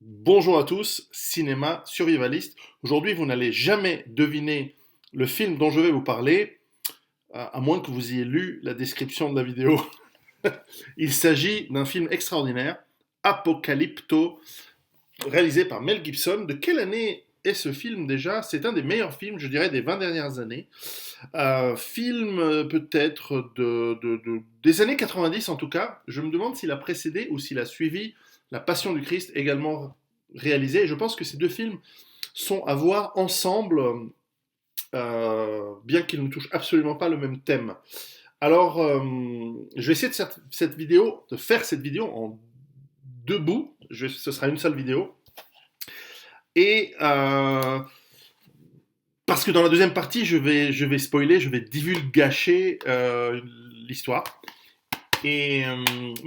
Bonjour à tous, cinéma survivaliste. Aujourd'hui, vous n'allez jamais deviner le film dont je vais vous parler, à moins que vous ayez lu la description de la vidéo. Il s'agit d'un film extraordinaire, Apocalypto, réalisé par Mel Gibson. De quelle année est ce film déjà? C'est un des meilleurs films, je dirais, des 20 dernières années. Film peut-être des années 90 en tout cas. Je me demande s'il a précédé ou s'il a suivi La Passion du Christ, également réalisé. Et je pense que ces deux films sont à voir ensemble, bien qu'ils ne touchent absolument pas le même thème. Alors, je vais essayer de faire cette vidéo en deux bouts. Ce sera une seule vidéo. Et parce que dans la deuxième partie, je vais spoiler, je vais divulgacher l'histoire. Mais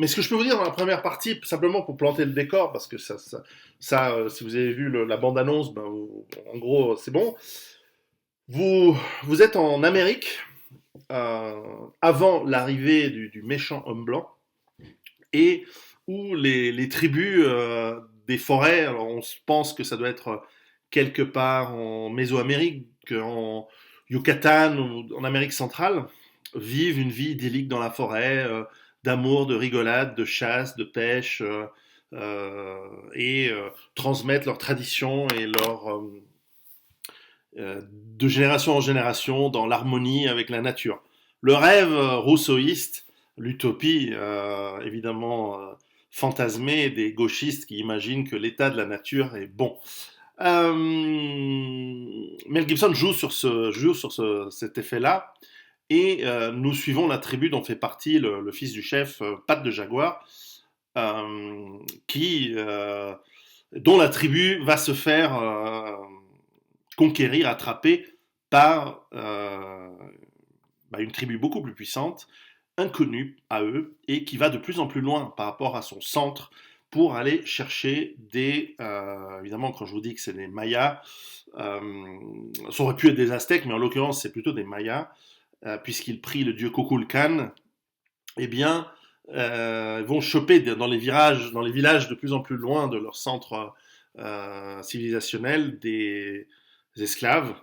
ce que je peux vous dire dans la première partie, simplement pour planter le décor, parce que si vous avez vu la bande-annonce, ben, en gros, c'est bon. Vous êtes en Amérique, avant l'arrivée du méchant homme blanc, et où les tribus des forêts, alors on pense que ça doit être quelque part en Mésoamérique, en Yucatan ou en Amérique centrale, vivent une vie idyllique dans la forêt, d'amour, de rigolade, de chasse, de pêche, et transmettent leurs traditions et de génération en génération dans l'harmonie avec la nature. Le rêve rousseauiste, l'utopie évidemment fantasmée des gauchistes qui imaginent que l'état de la nature est bon. Mel Gibson joue sur cet effet-là, et nous suivons la tribu dont fait partie le fils du chef, Pat de Jaguar, euh, qui, dont la tribu va se faire conquérir, attraper par une tribu beaucoup plus puissante, inconnue à eux, et qui va de plus en plus loin par rapport à son centre pour aller chercher évidemment, quand je vous dis que c'est des Mayas, ça aurait pu être des Aztèques, mais en l'occurrence c'est plutôt des Mayas, puisqu'ils prient le dieu Kukulkan. Eh bien, ils vont choper dans les villages de plus en plus loin de leur centre civilisationnel, des esclaves,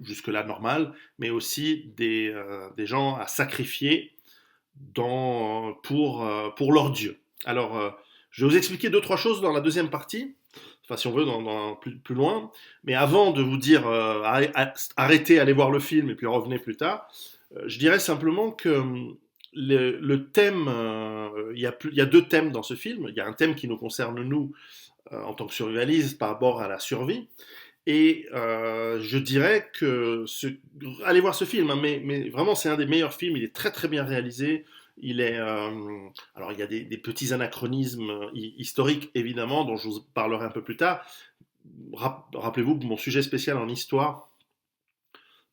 jusque-là normal, mais aussi des gens à sacrifier pour leur dieu. Alors, je vais vous expliquer deux, trois choses dans la deuxième partie, enfin si on veut, plus loin, mais avant de vous dire arrêtez, allez voir le film et puis revenez plus tard, je dirais simplement que le thème, il y a deux thèmes dans ce film. Il y a un thème qui nous concerne nous en tant que survivalistes par rapport à la survie. Et je dirais que allez voir ce film, hein, mais vraiment c'est un des meilleurs films. Il est très très bien réalisé. Alors il y a des petits anachronismes historiques évidemment dont je vous parlerai un peu plus tard. Rappelez-vous que mon sujet spécial en histoire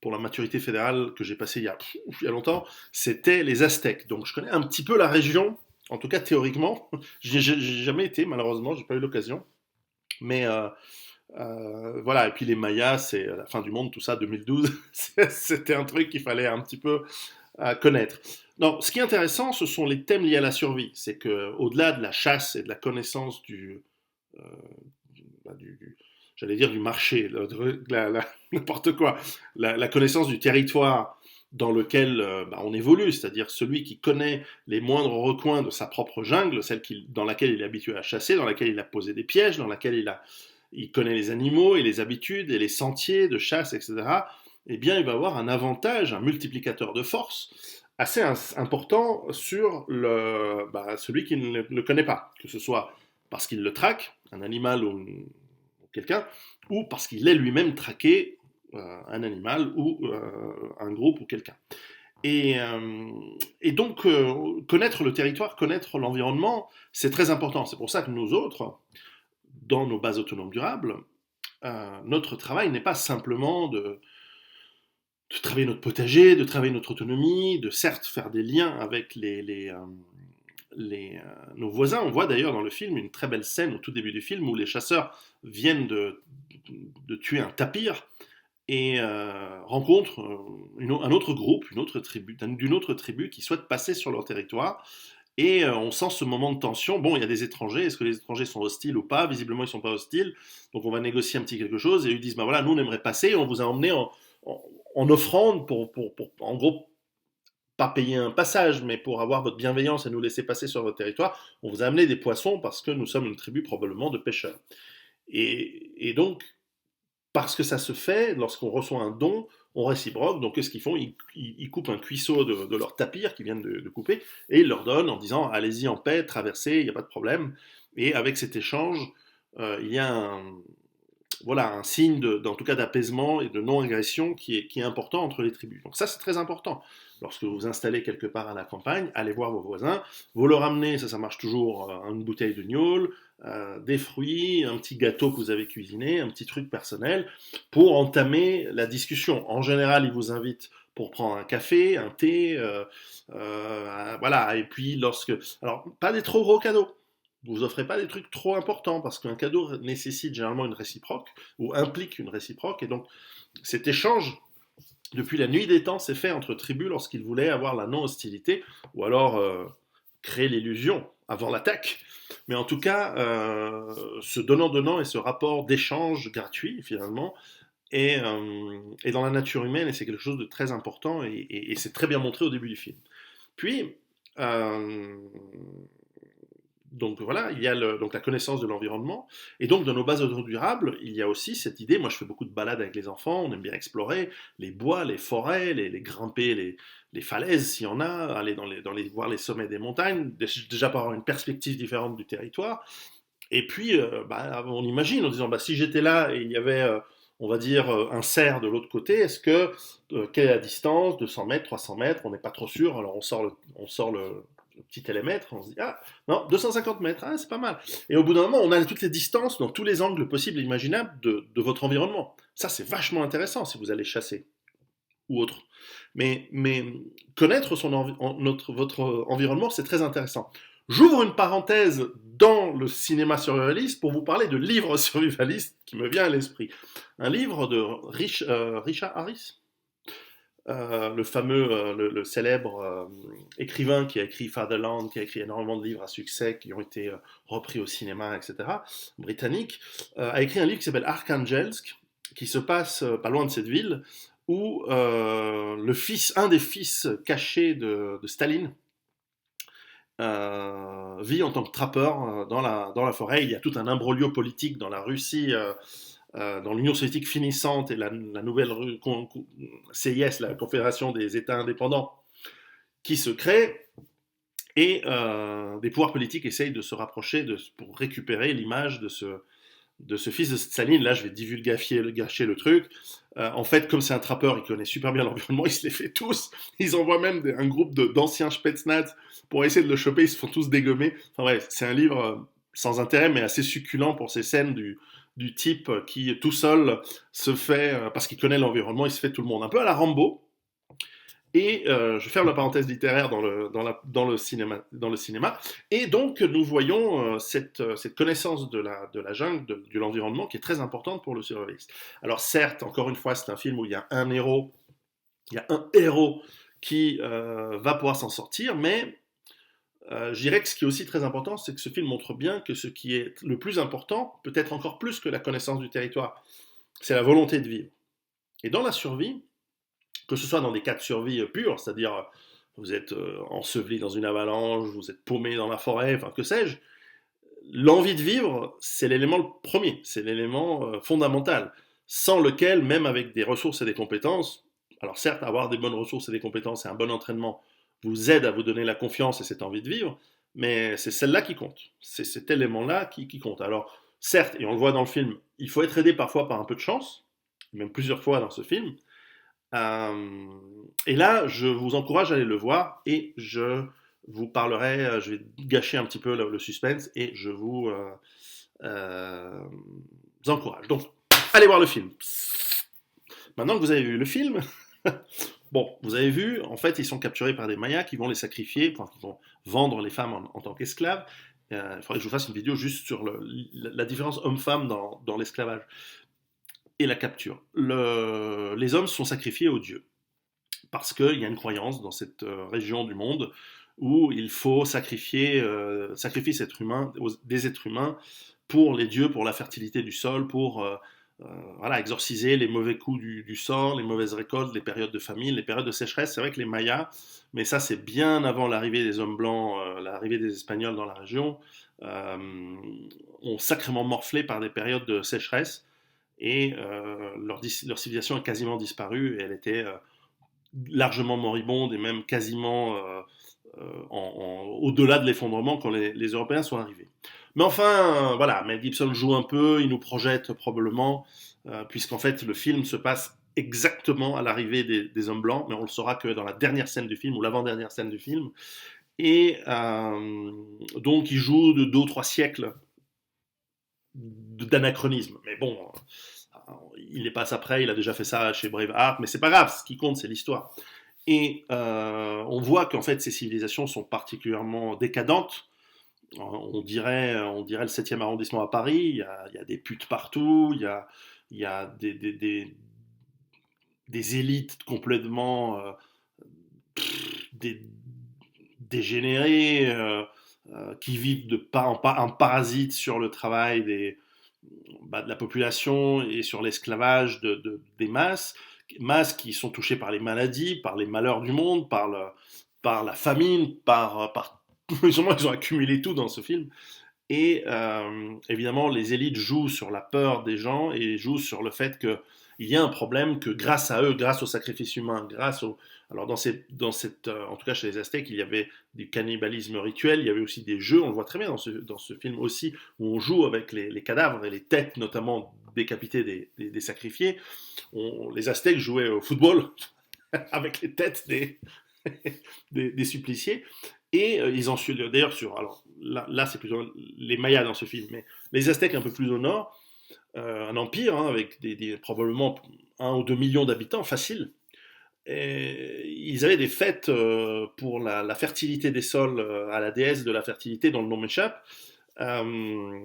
pour la maturité fédérale que j'ai passé il y a longtemps, c'était les Aztèques. Donc je connais un petit peu la région, en tout cas théoriquement. J'ai jamais été, malheureusement, j'ai pas eu l'occasion. Mais voilà, et puis les Mayas, c'est la fin du monde, tout ça, 2012. C'était un truc qu'il fallait un petit peu connaître. Non, ce qui est intéressant, ce sont les thèmes liés à la survie. C'est que au-delà de la chasse et de la connaissance euh, j'allais dire du marché, n'importe quoi, la connaissance du territoire dans lequel on évolue, c'est-à-dire celui qui connaît les moindres recoins de sa propre jungle, dans laquelle il est habitué à chasser, dans laquelle il a posé des pièges, dans laquelle il connaît les animaux et les habitudes et les sentiers de chasse, etc., eh bien, il va avoir un avantage, un multiplicateur de force assez important sur celui qui ne le connaît pas, que ce soit parce qu'il le traque, un animal ou quelqu'un, ou parce qu'il est lui-même traqué, un animal ou un groupe ou quelqu'un. Et, euh, et donc, connaître le territoire, connaître l'environnement, c'est très important. C'est pour ça que nous autres, dans nos bases autonomes durables, notre travail n'est pas simplement de travailler notre potager, de travailler notre autonomie, de certes faire des liens avec nos voisins. On voit d'ailleurs dans le film une très belle scène au tout début du film où les chasseurs viennent de tuer un tapir et rencontrent un autre groupe, d'une autre tribu qui souhaite passer sur leur territoire Et on sent ce moment de tension. Bon, il y a des étrangers. Est-ce que les étrangers sont hostiles ou pas? Visiblement, ils ne sont pas hostiles. Donc, on va négocier un petit quelque chose. Et ils disent, bah voilà, nous, on aimerait passer. On vous a emmené en offrande en gros, pas payer un passage, mais pour avoir votre bienveillance et nous laisser passer sur votre territoire. On vous a amené des poissons parce que nous sommes une tribu probablement de pêcheurs. Et donc, parce que ça se fait, lorsqu'on reçoit un don, on réciproque. Donc, qu'est-ce qu'ils font? Ils coupent un cuisseau de leur tapir qu'ils viennent de couper et ils leur donnent en disant allez-y en paix, traversez, il n'y a pas de problème. Et avec cet échange, il y a un signe en tout cas d'apaisement et de non-agression qui est important entre les tribus. Donc ça, c'est très important. Lorsque vous vous installez quelque part à la campagne, allez voir vos voisins, vous leur amenez, ça marche toujours, une bouteille de gnôle, des fruits, un petit gâteau que vous avez cuisiné, un petit truc personnel, pour entamer la discussion. En général, ils vous invitent pour prendre un café, un thé, voilà, et puis alors, pas des trop gros cadeaux, vous offrez pas des trucs trop importants parce qu'un cadeau nécessite généralement une réciproque ou implique une réciproque et donc cet échange depuis la nuit des temps s'est fait entre tribus lorsqu'ils voulaient avoir la non-hostilité ou alors créer l'illusion avant l'attaque. Mais en tout cas, ce donnant-donnant et ce rapport d'échange gratuit finalement est dans la nature humaine et c'est quelque chose de très important et c'est très bien montré au début du film. Puis, donc voilà, il y a donc la connaissance de l'environnement, et donc dans nos bases durables, il y a aussi cette idée, moi je fais beaucoup de balades avec les enfants, on aime bien explorer les bois, les forêts, les grimper les falaises s'il y en a, aller voir les sommets des montagnes, déjà pour avoir une perspective différente du territoire, et puis on imagine en disant, si j'étais là et il y avait, on va dire, un cerf de l'autre côté, quelle est la distance, 200 mètres, 300 mètres, on n'est pas trop sûr, alors on sort le petit télémètre, on se dit, ah, non, 250 mètres, ah, c'est pas mal. Et au bout d'un moment, on a toutes les distances dans tous les angles possibles et imaginables de votre environnement. Ça, c'est vachement intéressant si vous allez chasser ou autre. Mais connaître votre environnement, c'est très intéressant. J'ouvre une parenthèse dans le cinéma survivaliste pour vous parler de livres survivalistes qui me vient à l'esprit. Un livre de Richard Harris, le fameux, le célèbre écrivain qui a écrit Fatherland, qui a écrit énormément de livres à succès, qui ont été repris au cinéma, etc., britannique, a écrit un livre qui s'appelle Arkhangelsk, qui se passe pas loin de cette ville, où un des fils cachés de Staline vit en tant que trappeur dans la forêt. Il y a tout un imbroglio politique dans la Russie, dans l'Union soviétique finissante et la nouvelle CIS, la Confédération des États indépendants, qui se crée, et des pouvoirs politiques essayent de se rapprocher pour récupérer l'image de ce fils de Staline. Là, je vais gâcher le truc. En fait, comme c'est un trappeur, il connaît super bien l'environnement, il se les fait tous. Ils envoient même un groupe d'anciens Spetsnaz pour essayer de le choper, ils se font tous dégommer. Enfin bref, c'est un livre sans intérêt, mais assez succulent pour ces scènes du type qui, tout seul, se fait, parce qu'il connaît l'environnement, il se fait tout le monde. Un peu à la Rambo. Et je ferme la parenthèse littéraire dans le cinéma. Et donc, nous voyons cette connaissance de la jungle, de l'environnement, qui est très importante pour le survivaliste. Alors certes, encore une fois, c'est un film où il y a un héros qui va pouvoir s'en sortir, mais je dirais que ce qui est aussi très important, c'est que ce film montre bien que ce qui est le plus important, peut-être encore plus que la connaissance du territoire, c'est la volonté de vivre. Et dans la survie, que ce soit dans des cas de survie purs, c'est-à-dire vous êtes enseveli dans une avalanche, vous êtes paumé dans la forêt, enfin que sais-je, l'envie de vivre, c'est l'élément premier, c'est l'élément fondamental, sans lequel, même avec des ressources et des compétences, alors certes, avoir des bonnes ressources et des compétences et un bon entraînement vous aide à vous donner la confiance et cette envie de vivre, mais c'est celle-là qui compte, c'est cet élément-là qui compte. Alors certes, et on le voit dans le film, il faut être aidé parfois par un peu de chance, même plusieurs fois dans ce film, et là, je vous encourage à aller le voir et je vous parlerai, je vais gâcher un petit peu le suspense et je euh, vous encourage. Donc, allez voir le film. Maintenant que vous avez vu le film, bon, vous avez vu, en fait, ils sont capturés par des Mayas qui vont les sacrifier, enfin, qui vont vendre les femmes en tant qu'esclaves. Il faudrait que je vous fasse une vidéo juste sur la différence homme-femme dans l'esclavage et la capture. Les hommes sont sacrifiés aux dieux. Parce qu'il y a une croyance dans cette région du monde où il faut sacrifier des êtres humains pour les dieux, pour la fertilité du sol, pour voilà, exorciser les mauvais coups du sort, les mauvaises récoltes, les périodes de famine, les périodes de sécheresse. C'est vrai que les Mayas, mais ça c'est bien avant l'arrivée des hommes blancs, l'arrivée des Espagnols dans la région, euh, ont sacrément morflé par des périodes de sécheresse et leur civilisation a quasiment disparu et elle était largement moribonde et même quasiment au-delà de l'effondrement quand les Européens sont arrivés. Mais enfin, voilà, Mel Gibson joue un peu, il nous projette probablement, puisqu'en fait le film se passe exactement à l'arrivée des hommes blancs, mais on le saura que dans la dernière scène du film ou l'avant-dernière scène du film. Et donc il joue de 2 ou 3 siècles d'anachronisme. Mais bon, il les passe après, il a déjà fait ça chez Braveheart, mais c'est pas grave, ce qui compte c'est l'histoire. Et on voit qu'en fait ces civilisations sont particulièrement décadentes. On dirait le 7e arrondissement à Paris, il y a des putes partout, il y a des élites complètement dé- dégénérées, qui vivent en parasite sur le travail de la population et sur l'esclavage des masses qui sont touchées par les maladies, par les malheurs du monde, par la famine, ils ont accumulé tout dans ce film. Et évidemment, les élites jouent sur la peur des gens et jouent sur le fait qu'il y a un problème que grâce à eux, grâce au sacrifice humain, alors en tout cas chez les Aztèques, il y avait du cannibalisme rituel, il y avait aussi des jeux, on le voit très bien dans ce film aussi, où on joue avec les cadavres et les têtes notamment décapitées des sacrifiés. Les Aztèques jouaient au football avec les têtes des suppliciés. Et ils en sont d'ailleurs alors là c'est plutôt les Mayas dans ce film, mais les Aztèques un peu plus au nord, un empire hein, avec probablement 1 ou 2 millions d'habitants, facile. Et ils avaient des fêtes pour la fertilité des sols à la déesse de la fertilité dont le nom m'échappe. Euh,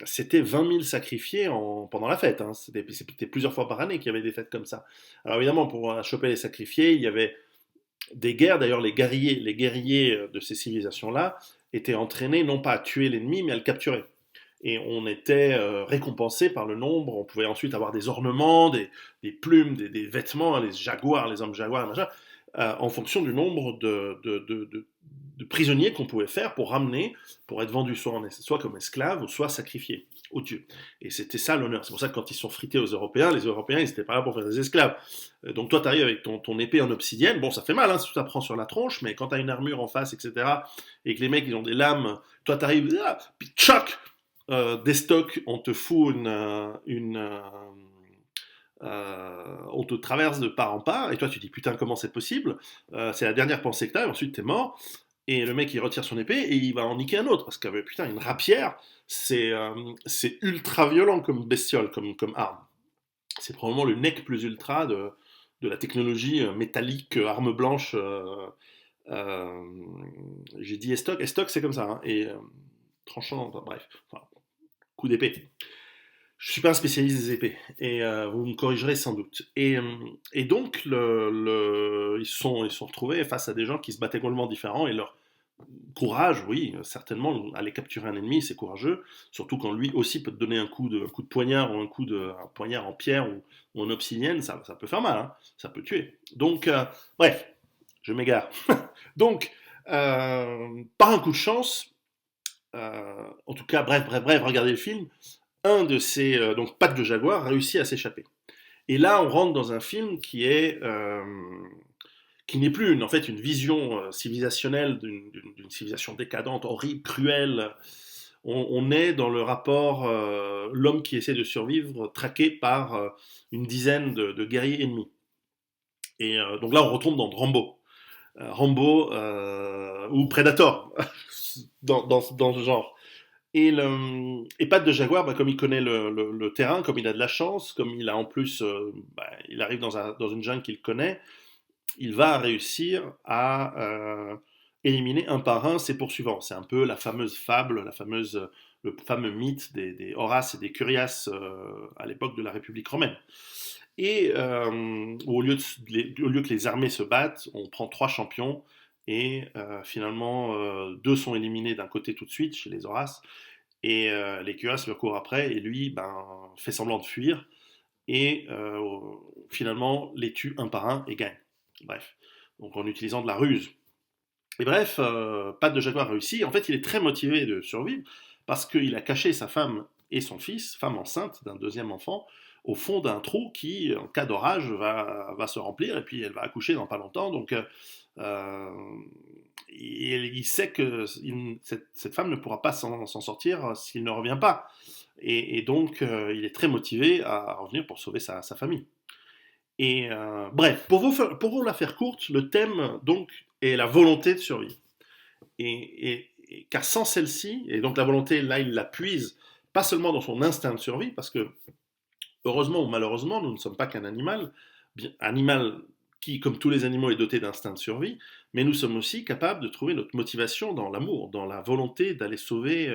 C'était 20 000 sacrifiés pendant la fête. Hein. C'était plusieurs fois par année qu'il y avait des fêtes comme ça. Alors évidemment, pour choper les sacrifiés, il y avait des guerres. D'ailleurs, les guerriers de ces civilisations-là étaient entraînés non pas à tuer l'ennemi, mais à le capturer. Et on était récompensé par le nombre. On pouvait ensuite avoir des ornements, des plumes, des vêtements, hein, les hommes jaguars, machin, en fonction du nombre de prisonniers qu'on pouvait faire pour ramener, pour être vendus soit comme esclaves, ou soit sacrifiés aux dieux. Et c'était ça l'honneur. C'est pour ça que quand ils sont frités aux Européens, les Européens, ils n'étaient pas là pour faire des esclaves. Donc toi, tu arrives avec ton épée en obsidienne. Bon, ça fait mal, hein, si tu t'apprends sur la tronche, mais quand tu as une armure en face, etc., et que les mecs, ils ont des lames, toi, tu arrives, puis tchoc, des stocks, on te fout on te traverse de part en part, et toi tu dis putain comment c'est possible, c'est la dernière pensée que t'as, et ensuite t'es mort, et le mec il retire son épée et il va en niquer un autre, parce que putain une rapière, c'est ultra violent comme bestiole, comme arme. C'est probablement le nec plus ultra de la technologie métallique, arme blanche. Euh, j'ai dit estoc, estoc c'est comme ça, hein, et tranchant, bref, enfin, coup d'épée. Je suis pas un spécialiste des épées, et vous me corrigerez sans doute. Et donc, ils sont retrouvés face à des gens qui se battaient complètement différents, et leur courage, oui, certainement, aller capturer un ennemi, c'est courageux, surtout quand lui aussi peut te donner un coup de poignard, ou un poignard en pierre, ou en obsidienne, ça peut faire mal, hein, ça peut tuer. Donc, bref, je m'égare. Donc, par un coup de chance, en tout cas, bref, bref, bref, regardez le film, un de ces donc pattes de jaguar réussit à s'échapper. Et là, on rentre dans un film qui n'est plus en fait une vision civilisationnelle d'une civilisation décadente, horrible, cruelle. On est dans le rapport l'homme qui essaie de survivre, traqué par une dizaine de guerriers ennemis. Et donc là, on retombe dans Rambo. Rambo ou Predator, dans ce genre. Et Pat de Jaguar, comme il connaît le terrain, comme il a de la chance, comme il a en plus, il arrive dans une jungle qu'il connaît, il va réussir à éliminer un par un ses poursuivants. C'est un peu la fameuse fable, le fameux mythe des Horace et des Curiaces à l'époque de la République romaine. Et au lieu que les armées se battent, on prend 3 champions et finalement, deux sont éliminés d'un côté tout de suite, chez les Horaces, et les cuirasses le courent après, et lui, ben, fait semblant de fuir, et finalement les tue un par un et gagne. Bref, donc en utilisant de la ruse. Et bref, Pat de Jaguar réussit. En fait, il est très motivé de survivre parce qu'il a caché sa femme et son fils, femme enceinte d'un deuxième enfant, au fond d'un trou qui, en cas d'orage, va se remplir et puis elle va accoucher dans pas longtemps. Donc, il sait que cette femme ne pourra pas s'en sortir s'il ne revient pas. Et donc, il est très motivé à revenir pour sauver sa famille. Et bref, pour vous la faire courte, le thème donc est la volonté de survivre. Car sans celle-ci, et donc la volonté, là, il la puise pas seulement dans son instinct de survie, parce que heureusement ou malheureusement, nous ne sommes pas qu'un animal, animal qui, comme tous les animaux, est doté d'instinct de survie, mais nous sommes aussi capables de trouver notre motivation dans l'amour, dans la volonté d'aller sauver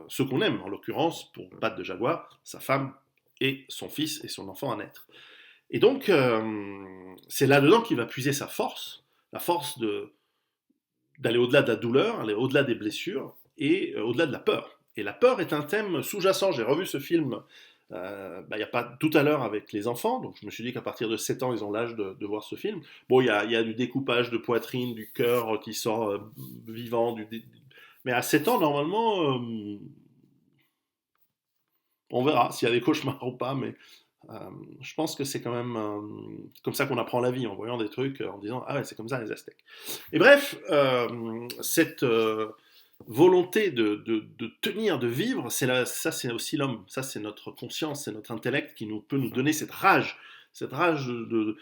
ceux qu'on aime, en l'occurrence, pour Pat de Jaguar, sa femme et son fils et son enfant à naître. Et donc, c'est là-dedans qu'il va puiser sa force, la force d'aller au-delà de la douleur, aller au-delà des blessures et au-delà de la peur. Et la peur est un thème sous-jacent. J'ai revu ce film il n'y a pas tout à l'heure avec les enfants, donc je me suis dit qu'à partir de 7 ans, ils ont l'âge de voir ce film. Bon, il y a du découpage de poitrine, du cœur qui sort vivant, mais à 7 ans, normalement, on verra s'il y a des cauchemars ou pas, mais euh, je pense que c'est quand même comme ça qu'on apprend la vie, en voyant des trucs, en disant ah ouais, c'est comme ça les Aztèques. Et bref, cette volonté de tenir, de vivre, ça c'est aussi l'homme, ça c'est notre conscience, c'est notre intellect qui peut nous donner cette rage de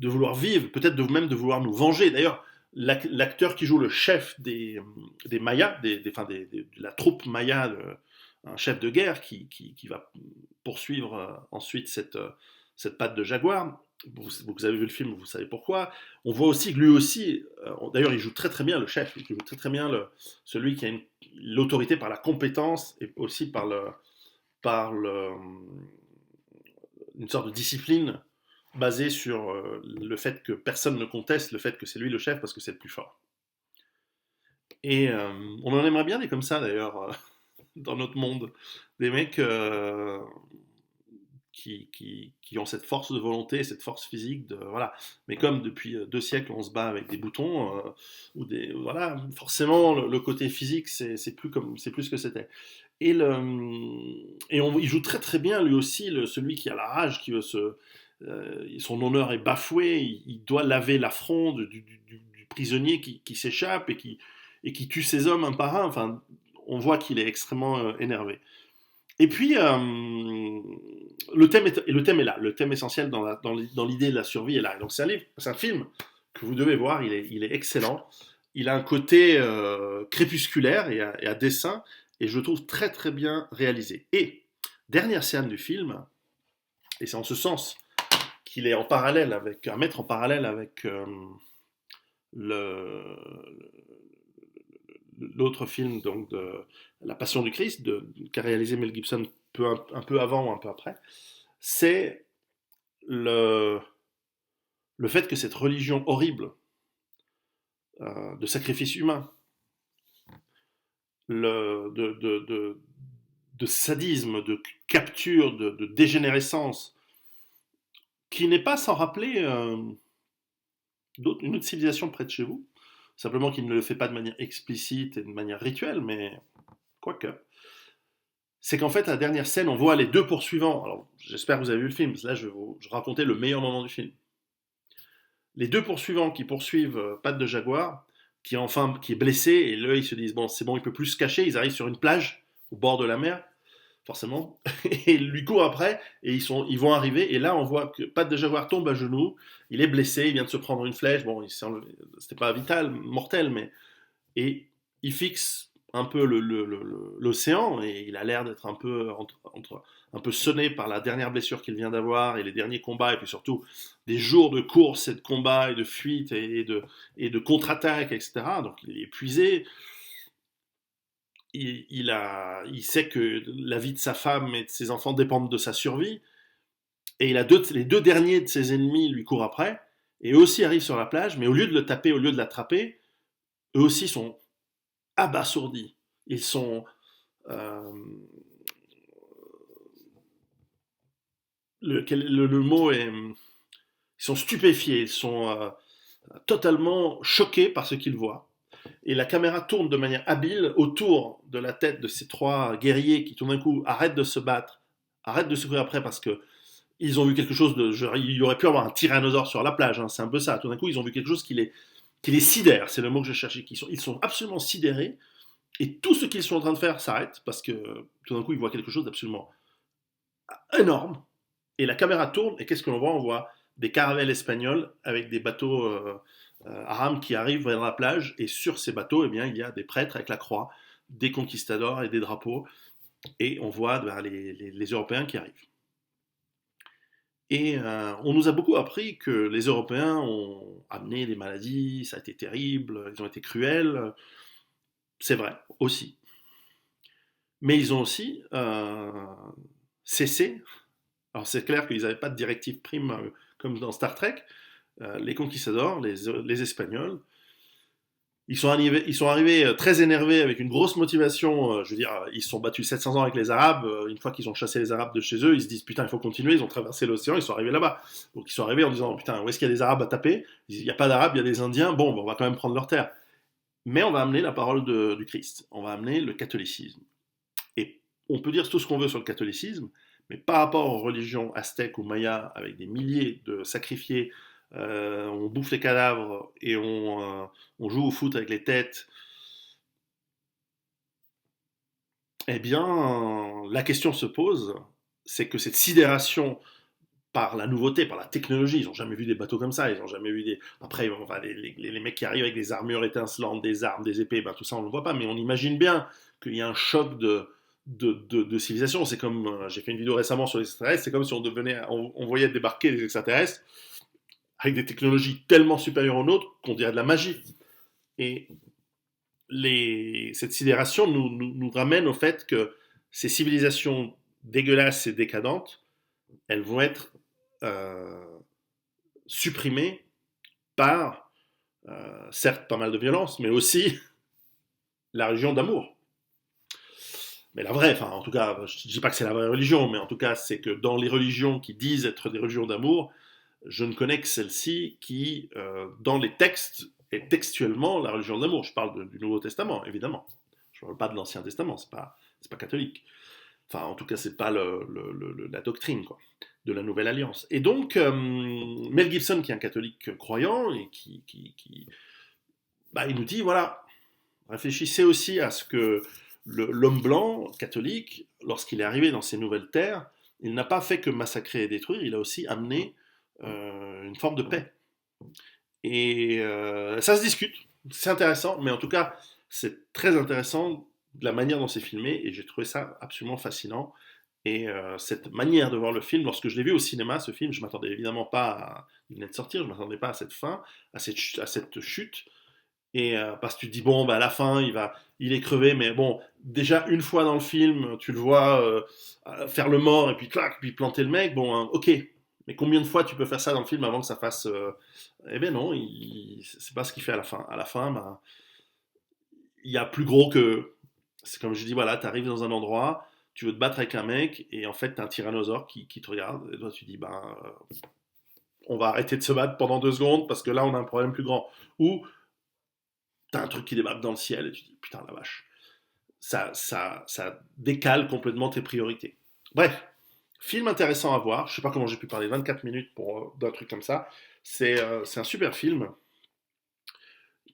vouloir vivre, peut-être même de vouloir nous venger. D'ailleurs, l'acteur qui joue le chef des Mayas, de la troupe Maya, un chef de guerre qui va poursuivre ensuite cette patte de jaguar. Vous avez vu le film, vous savez pourquoi. On voit aussi que lui aussi, d'ailleurs il joue très très bien le chef, il joue très très bien celui qui a l'autorité par la compétence et aussi par une sorte de discipline basée sur le fait que personne ne conteste le fait que c'est lui le chef parce que c'est le plus fort. Et on en aimerait bien des comme ça d'ailleurs dans notre monde. Des mecs qui ont cette force de volonté, cette force physique, voilà. Mais comme depuis 2 siècles on se bat avec des boutons, voilà, forcément le côté physique c'est plus ce que c'était. Il joue très très bien lui aussi, celui qui a la rage, qui veut son honneur est bafoué, il doit laver l'affront du prisonnier qui s'échappe et qui tue ses hommes un par un. Enfin, on voit qu'il est extrêmement énervé. Et puis, le thème est là. Le thème essentiel dans l'idée de la survie est là. Donc, c'est un film que vous devez voir. Il est excellent. Il a un côté crépusculaire et à dessin, et je le trouve très très bien réalisé. Et, dernière scène du film, et c'est en ce sens qu'il est à mettre en parallèle avec le, l'autre film donc de La Passion du Christ qu'a réalisé Mel Gibson un peu avant ou un peu après, c'est le, le fait que cette religion horrible de sacrifice humain, de sadisme, de capture, de dégénérescence, qui n'est pas sans rappeler une autre civilisation près de chez vous, simplement qu'il ne le fait pas de manière explicite et de manière rituelle, mais quoique. C'est qu'en fait, à la dernière scène, on voit les deux poursuivants. Alors, j'espère que vous avez vu le film, parce que là, je vais vous raconter le meilleur moment du film. Les deux poursuivants qui poursuivent Pat de Jaguar, qui est blessé, et là, ils se disent, bon, c'est bon, il peut plus se cacher, ils arrivent sur une plage, au bord de la mer, forcément, et il lui court après, et ils vont arriver, et là, on voit que Pat de Jaguar tombe à genoux, il est blessé, il vient de se prendre une flèche, bon, c'était pas vital, mortel, mais... Et il fixe un peu l'océan et il a l'air d'être un peu, un peu sonné par la dernière blessure qu'il vient d'avoir et les derniers combats et puis surtout des jours de course et de combats et de fuite et de contre-attaque, etc. Donc il est épuisé. Il sait que la vie de sa femme et de ses enfants dépendent de sa survie et les deux derniers de ses ennemis lui courent après Et eux aussi arrivent sur la plage, mais au lieu de le taper, au lieu de l'attraper, eux aussi sont abasourdis. Ils sont... euh, le mot est... Ils sont stupéfiés, ils sont totalement choqués par ce qu'ils voient. Et la caméra tourne de manière habile autour de la tête de ces trois guerriers qui tout d'un coup arrêtent de se battre, arrêtent de se courir après parce que ils ont vu quelque chose de... Genre, il y aurait pu avoir un tyrannosaure sur la plage, hein, c'est un peu ça. Tout d'un coup, ils ont vu quelque chose qui les sidère, c'est le mot que je cherchais. Ils sont absolument sidérés et tout ce qu'ils sont en train de faire s'arrête parce que tout d'un coup, ils voient quelque chose d'absolument énorme. Et la caméra tourne et qu'est-ce que l'on voit? On voit des caravelles espagnoles avec des bateaux à rames qui arrivent vers la plage et sur ces bateaux, eh bien, il y a des prêtres avec la croix, des conquistadors et des drapeaux et on voit les Européens qui arrivent. Et on nous a beaucoup appris que les Européens ont amené des maladies, ça a été terrible, ils ont été cruels. C'est vrai, aussi. Mais ils ont aussi cessé. Alors c'est clair qu'ils n'avaient pas de directive prime comme dans Star Trek. Les conquistadors, les Espagnols, ils sont arrivés très énervés avec une grosse motivation. Je veux dire, ils se sont battus 700 ans avec les Arabes. Une fois qu'ils ont chassé les Arabes de chez eux, ils se disent putain, il faut continuer. Ils ont traversé l'océan, ils sont arrivés là-bas. Donc ils sont arrivés en disant putain, où est-ce qu'il y a des Arabes à taper? Ils disent il n'y a pas d'Arabes, il y a des Indiens. Bon, on va quand même prendre leur terre. Mais on va amener la parole du Christ. On va amener le catholicisme. Et on peut dire tout ce qu'on veut sur le catholicisme, mais par rapport aux religions aztèques ou mayas, avec des milliers de sacrifiés, on bouffe les cadavres et on joue au foot avec les têtes, eh bien, la question se pose, c'est que cette sidération par la nouveauté, par la technologie, ils n'ont jamais vu des bateaux comme ça, ils n'ont jamais vu des... Après, enfin, les mecs qui arrivent avec des armures étincelantes, des armes, des épées, ben, tout ça on ne le voit pas, mais on imagine bien qu'il y a un choc de civilisation. C'est comme, j'ai fait une vidéo récemment sur les extraterrestres, c'est comme si on voyait débarquer des extraterrestres avec des technologies tellement supérieures aux nôtres qu'on dirait de la magie. Et cette sidération nous ramène au fait que ces civilisations dégueulasses et décadentes, elles vont être euh, supprimées par, certes, pas mal de violence, mais aussi la religion d'amour. Mais la vraie, enfin, en tout cas, je ne dis pas que c'est la vraie religion, mais en tout cas, c'est que dans les religions qui disent être des religions d'amour, je ne connais que celle-ci qui, dans les textes, est textuellement la religion d'amour. Je parle du Nouveau Testament, évidemment. Je ne parle pas de l'Ancien Testament, c'est pas catholique. Enfin, en tout cas, c'est pas la doctrine, quoi, de la Nouvelle Alliance. Et donc, Mel Gibson, qui est un catholique croyant, et bah, il nous dit, voilà, réfléchissez aussi à ce que l'homme blanc, catholique, lorsqu'il est arrivé dans ces nouvelles terres, il n'a pas fait que massacrer et détruire, il a aussi amené une forme de paix. Et ça se discute, c'est intéressant, mais en tout cas, c'est très intéressant de la manière dont c'est filmé, et j'ai trouvé ça absolument fascinant. Et cette manière de voir le film, lorsque je l'ai vu au cinéma, ce film, je m'attendais évidemment pas à... Il venait de sortir, je m'attendais pas à cette fin, à cette chute. Et parce que tu te dis, bon, bah, à la fin, il est crevé, mais bon, déjà une fois dans le film, tu le vois faire le mort et puis clac, puis planter le mec, bon, hein, ok. Mais combien de fois tu peux faire ça dans le film avant que ça fasse. Eh ben non, c'est pas ce qu'il fait à la fin. À la fin, bah, il y a plus gros que. C'est comme je dis, voilà, tu arrives dans un endroit, tu veux te battre avec un mec, et en fait, t'as un tyrannosaure qui te regarde, et toi, tu dis, ben, on va arrêter de se battre pendant 2 secondes parce que là, on a un problème plus grand. Ou t'as un truc qui débarque dans le ciel, et tu dis, putain, la vache. Ça décale complètement tes priorités. Bref, film intéressant à voir. Je sais pas comment j'ai pu parler 24 minutes d'un truc comme ça. C'est un super film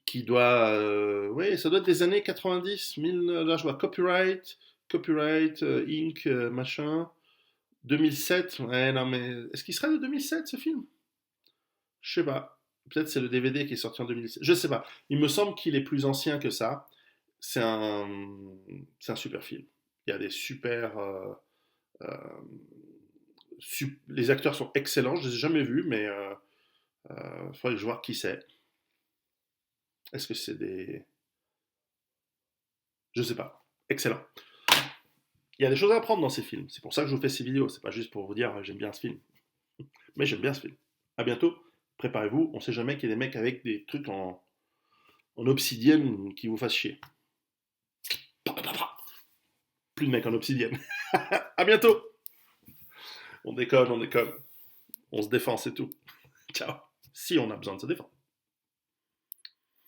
qui doit. Oui, ça doit être des années 90, 1000. Là, je vois Copyright, Inc., machin. 2007. Ouais, non, mais est-ce qu'il serait de 2007 ce film? Je sais pas. Peut-être c'est le DVD qui est sorti en 2007. Je sais pas. Il me semble qu'il est plus ancien que ça. C'est un, c'est un super film. Il y a des super. Euh, les acteurs sont excellents. Je les ai jamais vus, mais il faudrait que je vois qui c'est. Est-ce que c'est des. Je sais pas. Excellent. Il y a des choses à apprendre dans ces films. C'est pour ça que je vous fais ces vidéos. C'est pas juste pour vous dire j'aime bien ce film. Mais j'aime bien ce film. À bientôt. préparez-vous, on sait jamais qu'il y a des mecs avec des trucs en obsidienne qui vous fassent chier. Plus de mecs en obsidienne. À bientôt. On déconne, on déconne. On se défend, c'est tout. Ciao. Si on a besoin de se défendre.